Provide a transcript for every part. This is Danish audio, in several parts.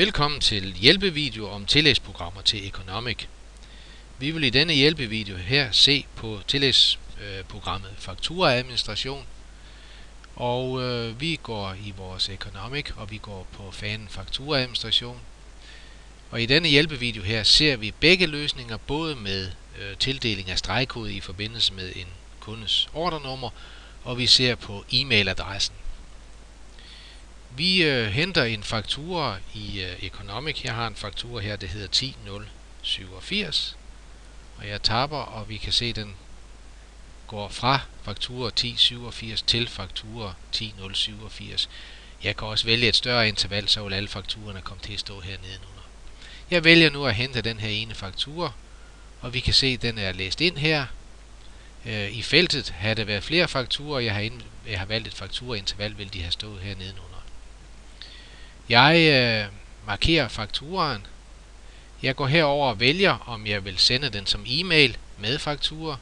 Velkommen til hjælpevideo om tillægsprogrammer til Economic. Vi vil i denne hjælpevideo her se på tillægsprogrammet Fakturaadministration. Og vi går i vores Economic, og vi går på fanen Fakturaadministration. Og i denne hjælpevideo her ser vi begge løsninger, både med tildeling af stregkode i forbindelse med en kundes ordrenummer, og vi ser på e-mailadressen. Vi henter en faktura i Economic. Jeg har en faktura her, det hedder 10087. Og jeg tapper, og vi kan se, at den går fra faktura 1087 til faktura 10087. Jeg kan også vælge et større interval, så vil alle fakturerne komme til at stå her nedenunder. Jeg vælger nu at hente den her ene faktura, og vi kan se, at den er læst ind her. I feltet havde der været flere fakturer. Jeg har valgt et fakturainterval, vil de have stået her nedenunder. Jeg markerer fakturaen. Jeg går herover og vælger, om jeg vil sende den som e-mail med faktura,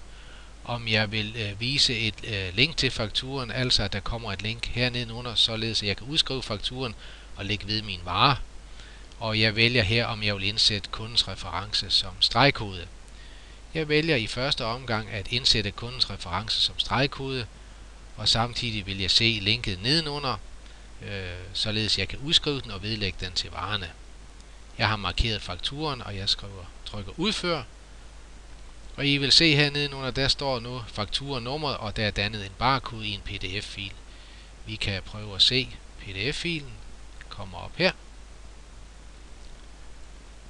om jeg vil vise et link til fakturen, altså at der kommer et link her nedenunder, således at jeg kan udskrive fakturen og lægge ved min vare. Og jeg vælger her, om jeg vil indsætte kundens reference som stregkode. Jeg vælger i første omgang at indsætte kundens reference som stregkode, og samtidig vil jeg se linket nedenunder, således jeg kan udskrive den og vedlægge den til varerne. Jeg har markeret fakturen, og jeg trykker udfør. Og I vil se her nedenunder, der står nu fakturanummeret, og der er dannet en barcode i en pdf-fil. Vi kan prøve at se pdf-filen. Kommer op her.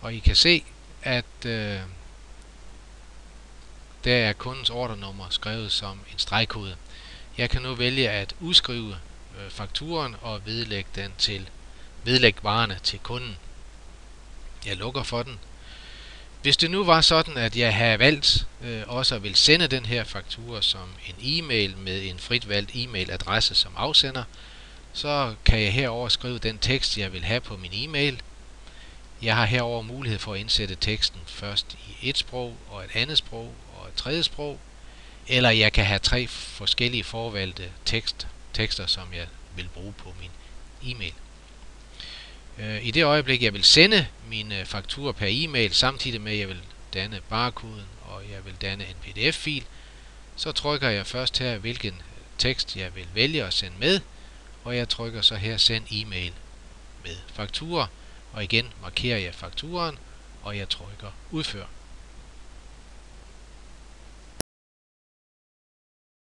Og I kan se, at der er kundens ordrenummer skrevet som en stregkode. Jeg kan nu vælge at udskrive fakturen og vedlægge varerne til kunden. Jeg lukker for den. Hvis det nu var sådan, at jeg havde valgt også at vil sende den her faktura som en e-mail med en frit valgt e-mailadresse som afsender, så kan jeg herover skrive den tekst, jeg vil have på min e-mail. Jeg har herover mulighed for at indsætte teksten først i et sprog, og et andet sprog, og et tredje sprog. Eller jeg kan have 3 forskellige forvalgte tekster, som jeg vil bruge på min e-mail. I det øjeblik, jeg vil sende min faktura per e-mail, samtidig med, at jeg vil danne barkoden, og jeg vil danne en pdf-fil, så trykker jeg først her, hvilken tekst jeg vil vælge at sende med, og jeg trykker så her send e-mail med faktura, og igen markerer jeg fakturen, og jeg trykker udfør.